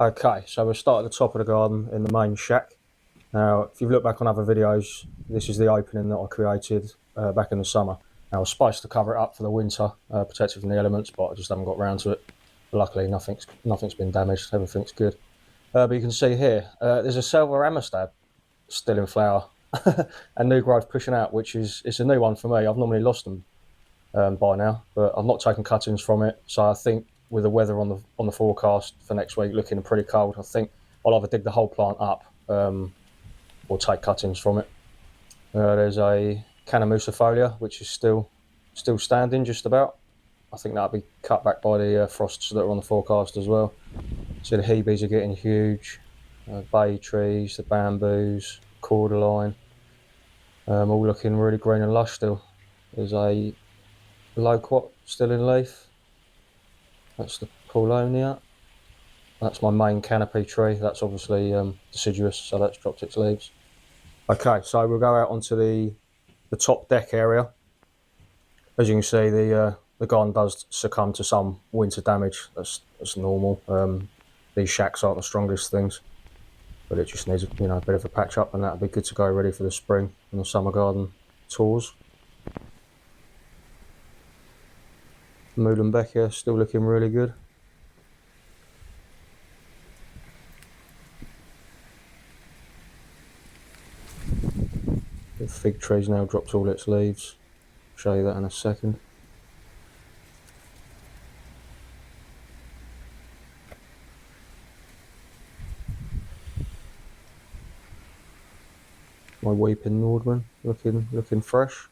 Okay, so we'll start at the top of the garden in the main shack. Now, if you've looked back on other videos, this is the opening that I created back in the summer. Now, I was supposed to cover it up for the winter, protect it from the elements, but I just haven't got around to it. But luckily, nothing's been damaged. Everything's good. But you can see here, there's a silver amistad still in flower, and new growth pushing out, which it's a new one for me. I've normally lost them by now, but I've not taken cuttings from it. So I think with the weather on the forecast for next week looking pretty cold, I think I'll either dig the whole plant up or take cuttings from it. There's a Canamusifolia which is still standing just about. I think that'll be cut back by the frosts that are on the forecast as well. So the hebes are getting huge. Bay trees, the bamboos, cordyline, all looking really green and lush still. There's a loquat still in leaf. That's the Paulonia. That's my main canopy tree. That's obviously deciduous, so that's dropped its leaves. Okay, so we'll go out onto the top deck area. As you can see, the garden does succumb to some winter damage. That's normal. These shacks aren't the strongest things, but it just needs a bit of a patch up, and that'll be good to go ready for the spring and the summer garden tours. Muhlenbeck still looking really good. The fig tree's now dropped all its leaves. I'll show you that in a second. My weeping Nordman looking fresh.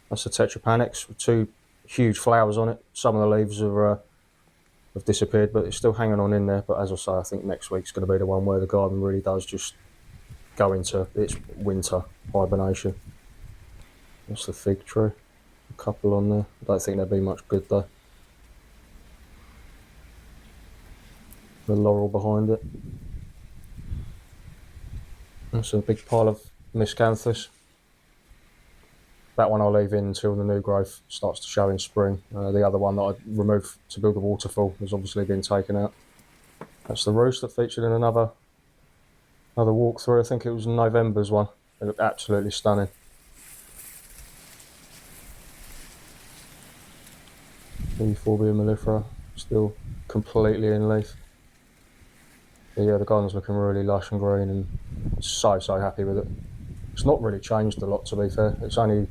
That's the Tetrapanix with two huge flowers on it. Some of the leaves have disappeared, but it's still hanging on in there. But as I say, I think next week's going to be the one where the garden really does just go into its winter hibernation. That's the fig tree. A couple on there. I don't think they'd be much good though. The laurel behind it. That's a big pile of miscanthus. That one I'll leave in until the new growth starts to show in spring. The other one that I removed to build the waterfall has obviously been taken out. That's the roost that featured in another walkthrough. I think it was November's one. It looked absolutely stunning. Euphorbia mellifera still completely in leaf. But yeah, the garden's looking really lush and green, and so happy with it. It's not really changed a lot, to be fair. It's only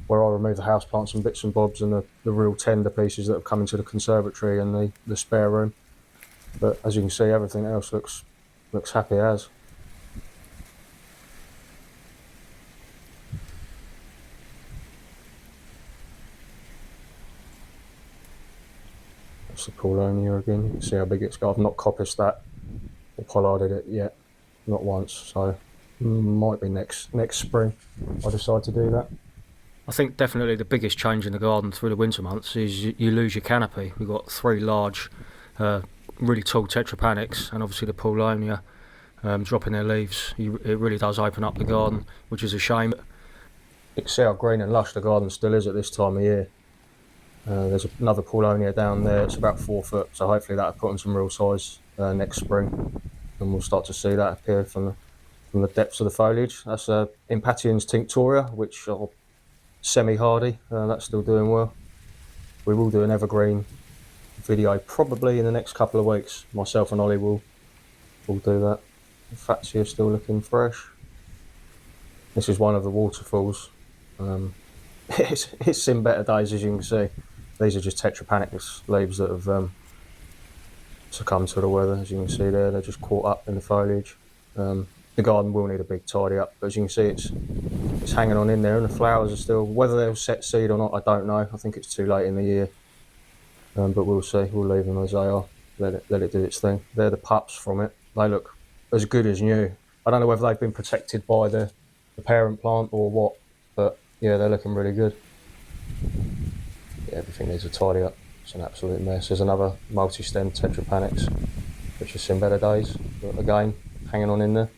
where I remove the houseplants and bits and bobs and the real tender pieces that have come into the conservatory and the spare room. But as you can see, everything else looks happy as. That's the Paulonia again. You can see how big it's got. I've not coppiced that or pollarded it yet, not once. So might be next spring I decide to do that. I think definitely the biggest change in the garden through the winter months is you lose your canopy. We've got three large, really tall Tetrapanix and obviously the Paulonia dropping their leaves. It really does open up the garden, which is a shame. You can see how green and lush the garden still is at this time of year. There's another Paulonia down there. It's about 4 foot, so hopefully that'll put on some real size next spring, and we'll start to see that appear from the depths of the foliage. That's Impatiens tinctoria, which are semi-hardy. That's still doing well. We will do an evergreen video probably in the next couple of weeks. Myself and Ollie will do that. Fatsia still looking fresh. This is one of the waterfalls. It's seen better days, as you can see. These are just Tetrapanix leaves that have succumbed to the weather. As you can see there, they're just caught up in the foliage. The garden will need a big tidy up, but as you can see, it's hanging on in there, and the flowers are still. Whether they'll set seed or not, I don't know. I think it's too late in the year, but we'll see. We'll leave them as they are. Let it do its thing. They're the pups from it. They look as good as new. I don't know whether they've been protected by the parent plant or what, but yeah, they're looking really good. Yeah, everything needs a tidy up. It's an absolute mess. There's another multi-stem Tetrapanix, which has seen better days, but again, hanging on in there.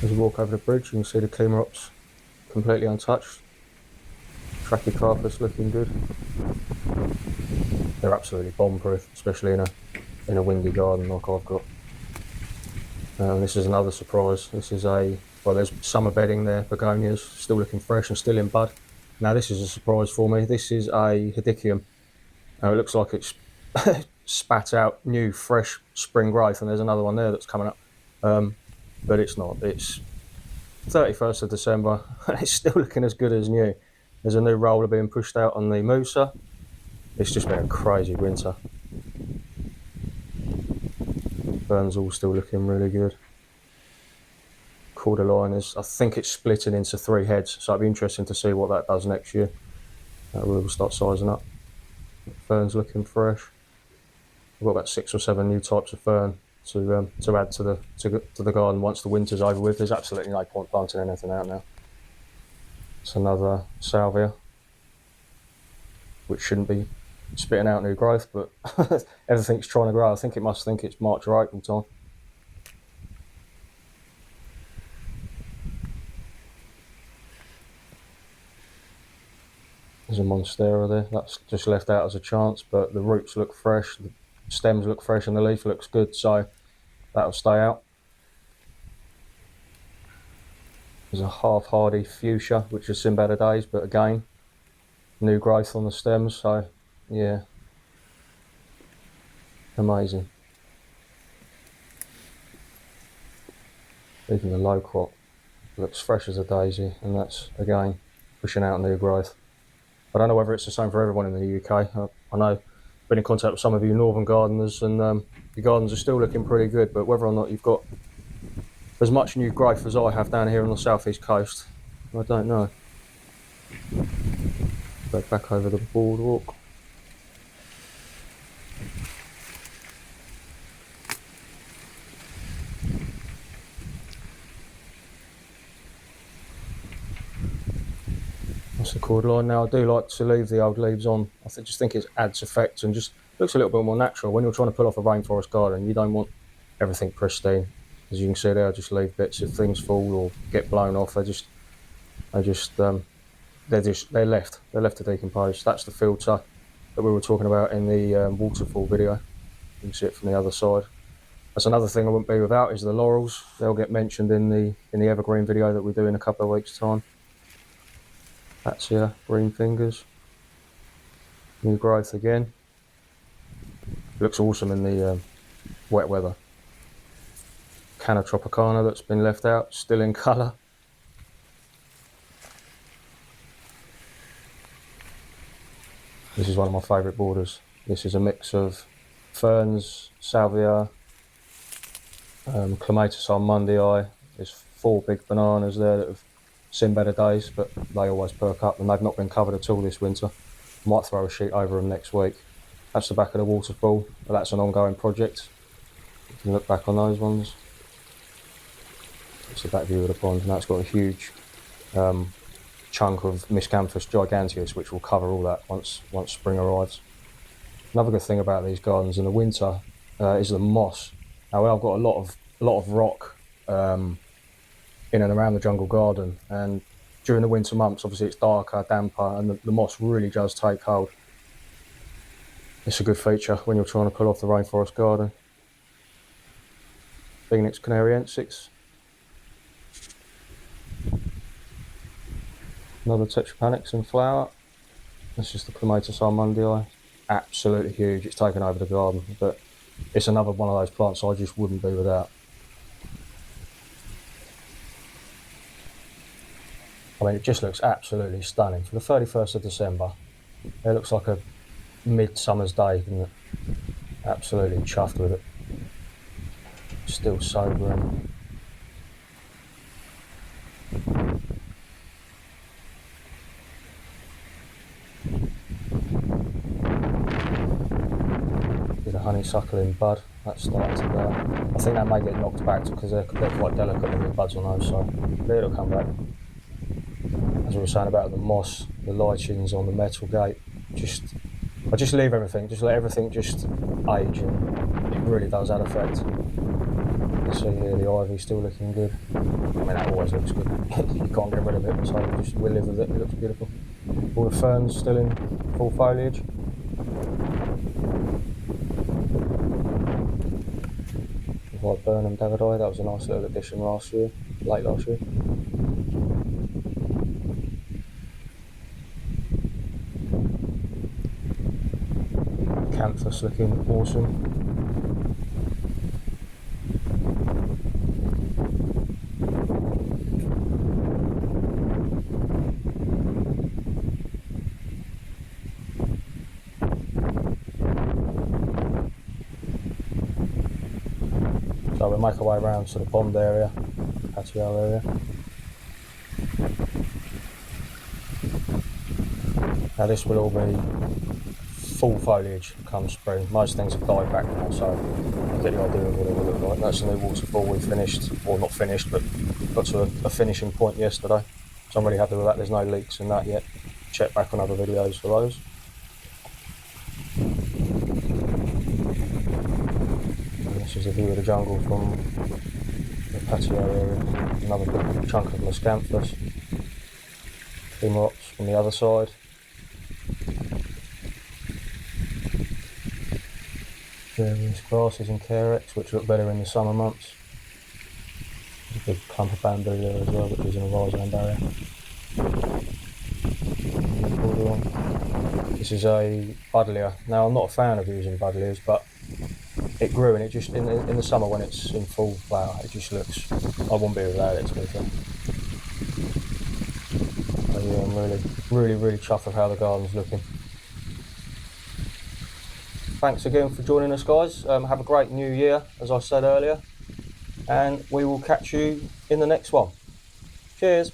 As we walk over the bridge, you can see the Climarops completely untouched. Trachycarpus looking good. They're absolutely bomb-proof, especially in a windy garden like I've got. This is another surprise. This is there's summer bedding there, begonias, still looking fresh and still in bud. Now this is a surprise for me. This is a Hedychium. It looks like it's spat out new, fresh spring growth, and there's another one there that's coming up. But it's not. It's 31st of December, and it's still looking as good as new. There's a new roller being pushed out on the Musa. It's just been a crazy winter. Ferns all still looking really good. Cordyline I think it's splitting into 3 heads, so it'll be interesting to see what that does next year. That will start sizing up. Ferns looking fresh. We've got about 6 or 7 new types of fern to add to the garden once the winter's over with. There's absolutely no point planting anything out now. It's another salvia, which shouldn't be spitting out new growth, but everything's trying to grow. I think it must think it's March or April time. There's a monstera there. That's just left out as a chance, but the roots look fresh, the stems look fresh, and the leaf looks good, so that'll stay out. There's a half-hardy fuchsia, which has seen better days, but again, new growth on the stems, so yeah, amazing. Even the low crop looks fresh as a daisy, and that's again pushing out new growth. I don't know whether it's the same for everyone in the UK. I know I've been in contact with some of you northern gardeners, and your gardens are still looking pretty good, but whether or not you've got as much new growth as I have down here on the southeast coast, I don't know. Go back over the boardwalk. That's the cordyline. Now I do like to leave the old leaves on. I just think it adds effect and just looks a little bit more natural. When you're trying to pull off a rainforest garden, you don't want everything pristine. As you can see there, I just leave bits if things fall or get blown off. They're left to decompose. That's the filter that we were talking about in the waterfall video. You can see it from the other side. That's another thing I wouldn't be without is the laurels. They'll get mentioned in the evergreen video that we do in a couple of weeks' time. That's green fingers. New growth again. Looks awesome in the wet weather. Canna tropicana that's been left out, still in colour. This is one of my favourite borders. This is a mix of ferns, salvia, clematis almondii. There's 4 big bananas there that have seen better days, but they always perk up, and they've not been covered at all this winter. Might throw a sheet over them next week. That's the back of the waterfall, but that's an ongoing project. You can look back on those ones. It's the back view of the pond, and that's got a huge chunk of Miscanthus giganteus, which will cover all that once spring arrives. Another good thing about these gardens in the winter is the moss. Now I've got a lot of rock in and around the jungle garden, and during the winter months obviously it's darker, damper, and the moss really does take hold. It's a good feature when you're trying to pull off the rainforest garden. Phoenix canariensis. Another Tetrapanax in flower. This is the Clematis almondii. Absolutely huge. It's taken over the garden, but it's another one of those plants I just wouldn't be without. I mean, it just looks absolutely stunning. For the 31st of December, it looks like a midsummer's day, doesn't it? Absolutely chuffed with it. Still so green. There's a honeysuckle in bud. That's starting to go. I think that may get knocked back because they're quite delicate with the buds on those, so it'll come back. As we were saying about the moss, the lichens on the metal gate, I just leave everything, just let everything just age, and it really does add effect. See here, the ivy's still looking good. I mean, that always looks good. You can't get rid of it, so we'll live with it. It looks beautiful. All the ferns still in full foliage. Like Burnham Davidoff, that was a nice little addition late last year. Canthus looking awesome. So we'll make our way around to the pond area, patio area. Now this will all be full foliage come spring. Most things have died back now, so you get the idea of what it will look like. That's the new waterfall we finished, or not finished, but got to a finishing point yesterday. So I'm really happy with that. There's no leaks in that yet. Check back on other videos for those. This is a view of the jungle from the patio area. Another big chunk of Miscanthus. Rocks from the other side. Various grasses and carex, which look better in the summer months. There's a big clump of bamboo there as well, which is in a rhizome barrier. This is a buddleia. Now I'm not a fan of using buddleias, but it grew and it just in the summer when it's in full flower, it just looks. I wouldn't be without it, to be fair. So yeah, I'm really chuffed with how the garden's looking. Thanks again for joining us, guys. Have a great new year, as I said earlier, and we will catch you in the next one. Cheers.